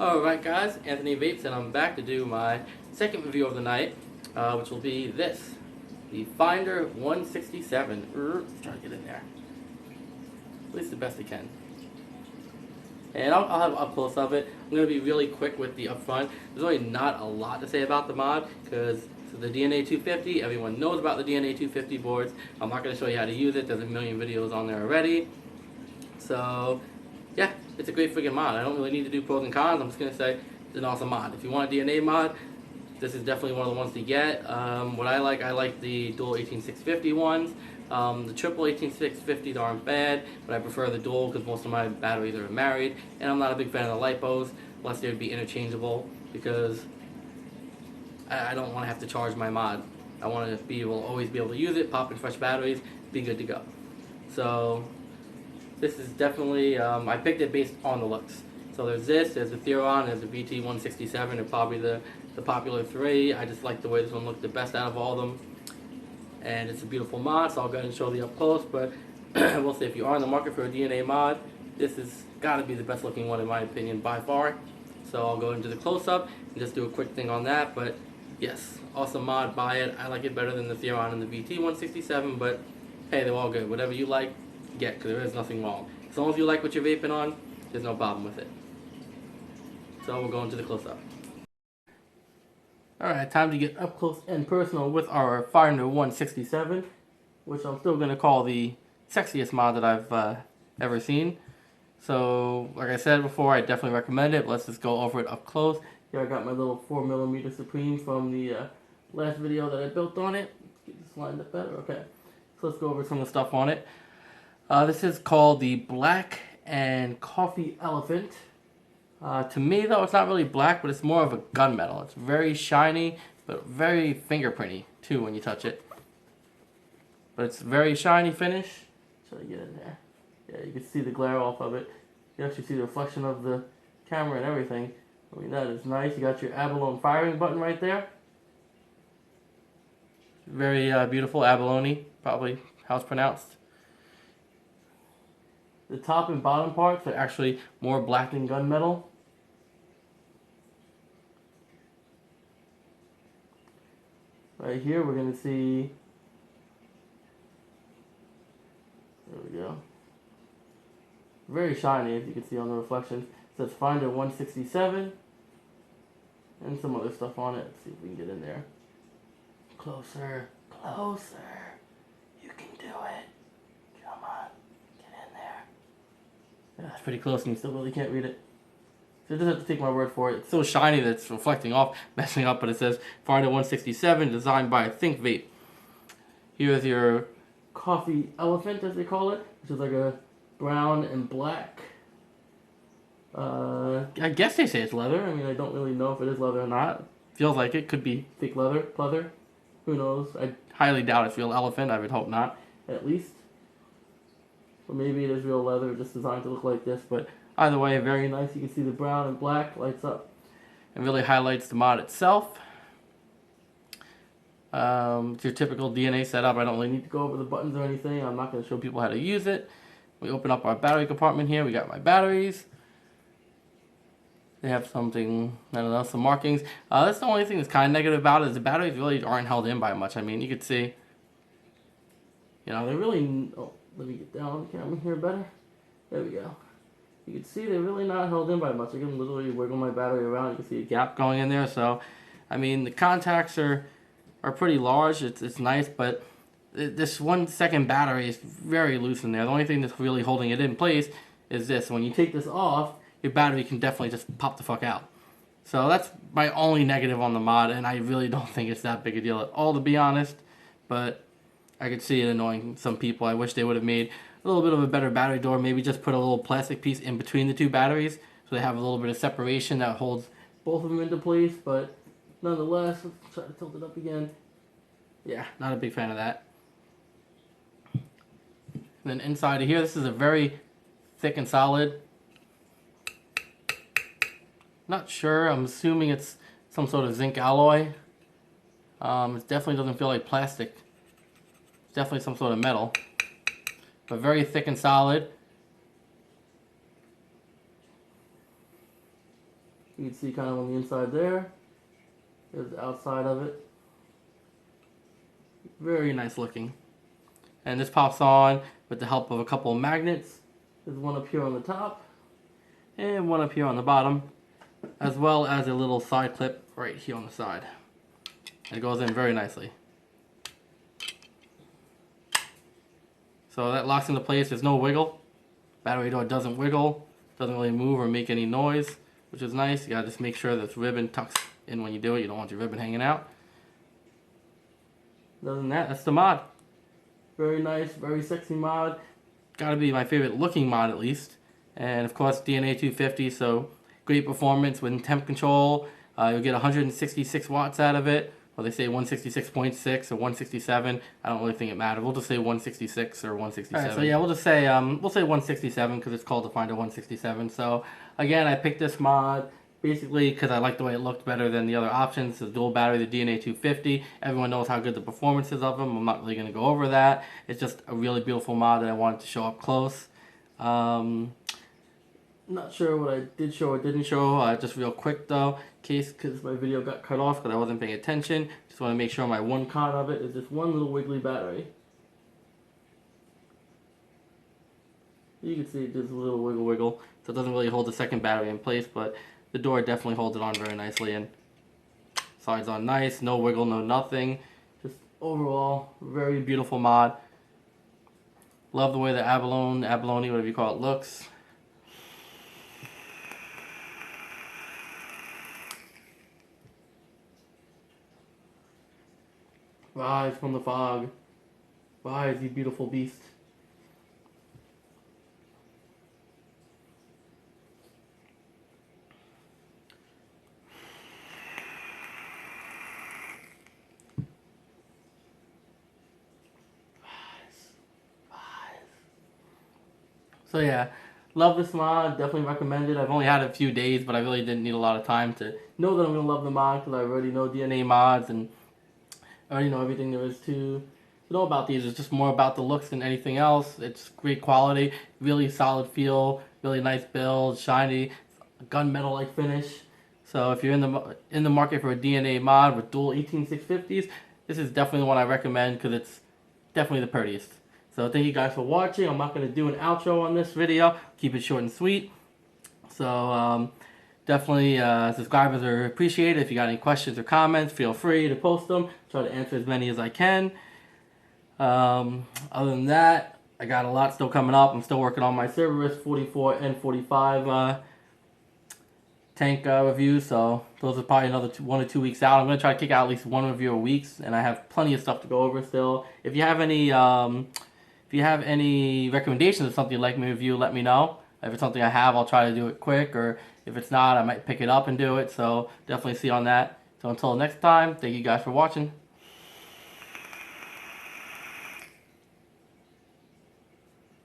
Alright guys, Anthony Vapes, and I'm back to do my second review of the night, which will be this, the Finder 167. Try to get in there. At least the best I can. And I'll have up close of it. I'm going to be really quick with the upfront. There's really not a lot to say about the mod, because the DNA 250, everyone knows about the DNA 250 boards. I'm not going to show you how to use it. There's a million videos on there already. So, yeah, it's a great freaking mod. I don't really need to do pros and cons. I'm just going to say it's an awesome mod. If you want a DNA mod, this is definitely one of the ones to get. What I like the dual 18650 ones. The triple 18650s aren't bad, but I prefer the dual because most of my batteries are married. And I'm not a big fan of the lipos, unless they would be interchangeable, because I don't want to have to charge my mod. I want to be able always be able to use it, pop in fresh batteries, be good to go. So this is definitely, I picked it based on the looks. So there's the Theron, there's the VT167, they're probably the popular three. I just like the way this one looked the best out of all of them. And it's a beautiful mod, so I'll go ahead and show the up close, but I will say if you are in the market for a DNA mod, this has got to be the best looking one in my opinion by far. So I'll go into the close up and just do a quick thing on that, but yes, awesome mod, buy it. I like it better than the Theron and the VT167, but hey, they're all good. Whatever you like, get, because there is nothing wrong. As long as you like what you're vaping on, there's no problem with it. So we'll go into the close up. Alright, time to get up close and personal with our Finder 167, which I'm still going to call the sexiest mod that I've ever seen. So, like I said before, I definitely recommend it. Let's just go over it up close. Here I got my little 4mm Supreme from the last video that I built on it. Get this lined up better. Okay, so let's go over some of the stuff on it. This is called the Black and Coffee Elephant. To me, though, it's not really black, but it's more of a gunmetal. It's very shiny, but very fingerprinty, too, when you touch it. But it's very shiny finish. Try to get in there. Yeah, you can see the glare off of it. You actually see the reflection of the camera and everything. I mean, that is nice. You got your abalone firing button right there. Very beautiful, abalone, probably how it's pronounced. The top and bottom parts are actually more black than gunmetal. Right here we're going to see, there we go, very shiny as you can see on the reflections. It says Finder 167 and some other stuff on it. Let's see if we can get in there. Closer, closer, you can do it. Come on, get in there. Yeah, it's pretty close and you still really can't read it. So it doesn't have to take my word for it. It's so shiny that it's reflecting off, messing up, but it says Finder 167, designed by Think Vape. Here's your coffee elephant, as they call it, which is like a brown and black. I guess they say it's leather. I mean, I don't really know if it is leather or not. Feels like it. Could be fake leather. Who knows? I highly doubt it's real elephant. I would hope not, at least. Or maybe it is real leather, just designed to look like this, but either way, very nice. You can see the brown and black lights up and really highlights the mod itself. It's your typical DNA setup. I don't really need to go over the buttons or anything. I'm not going to show people how to use it. We open up our battery compartment here. We got my batteries. They have something, I don't know, some markings. That's the only thing that's kind of negative about it, is the batteries really aren't held in by much. I mean, you could see, you know, they really, oh, let me get down on the camera here better. There we go. You can see they're really not held in by much. I can literally wiggle my battery around. You can see a gap going in there. So, I mean, the contacts are pretty large. It's nice, but this 1 second battery is very loose in there. The only thing that's really holding it in place is this. When you take this off, your battery can definitely just pop the fuck out. So that's my only negative on the mod, and I really don't think it's that big a deal at all, to be honest. But I could see it annoying some people. I wish they would have made a little bit of a better battery door. Maybe just put a little plastic piece in between the two batteries so they have a little bit of separation that holds both of them into place. But nonetheless, let's try to tilt it up again. Yeah, not a big fan of that. And then inside of here, this is a very thick and solid. Not sure. I'm assuming it's some sort of zinc alloy. It definitely doesn't feel like plastic. It's definitely some sort of metal. But very thick and solid. You can see kind of on the inside there. There's the outside of it. Very nice looking. And this pops on with the help of a couple of magnets. There's one up here on the top and one up here on the bottom, as well as a little side clip right here on the side. And it goes in very nicely. So that locks into place. There's no wiggle. Battery door doesn't wiggle, doesn't really move or make any noise, which is nice. You gotta just make sure this ribbon tucks in when you do it. You don't want your ribbon hanging out. Other than that, that's the mod. Very nice, very sexy mod. Gotta be my favorite looking mod at least. And of course DNA 250, so great performance with temp control. You'll get 166 watts out of it. Well, they say 166.6 or 167. I don't really think it matters. We'll just say 166 or 167. All right, so yeah, we'll just say 167 because it's called the Finder 167. So again, I picked this mod basically because I like the way it looked better than the other options. The dual battery, the DNA 250. Everyone knows how good the performance is of them. I'm not really going to go over that. It's just a really beautiful mod that I wanted to show up close. Not sure what I did show or didn't show. Just real quick though, because my video got cut off because I wasn't paying attention. Just want to make sure my one card of it is just one little wiggly battery. You can see just a little wiggle, so it doesn't really hold the second battery in place, but the door definitely holds it on very nicely, and sides on nice, no wiggle, no nothing. Just overall, very beautiful mod. Love the way the abalone, whatever you call it, looks. Rise from the fog. Rise, you beautiful beast. So yeah, love this mod, definitely recommend it. I've only had it a few days, but I really didn't need a lot of time to know that I'm going to love the mod because I already know DNA mods and I already know everything there is to know about these. It's just more about the looks than anything else. It's great quality, really solid feel, really nice build, shiny, gunmetal-like finish. So if you're in the market for a DNA mod with dual 18650s, this is definitely the one I recommend because it's definitely the prettiest. So thank you guys for watching. I'm not going to do an outro on this video. Keep it short and sweet. So definitely subscribers are appreciated. If you got any questions or comments, feel free to post them. Try to answer as many as I can. Other than that, I got a lot still coming up. I'm still working on my Cerberus 44 and 45 tank reviews. So those are probably another 1 or 2 weeks out. I'm going to try to kick out at least one review a week. And I have plenty of stuff to go over still. If you have any recommendations of something you'd like me to review, let me know. If it's something I have, I'll try to do it quick, or if it's not, I might pick it up and do it. So definitely see on that. So until next time, thank you guys for watching.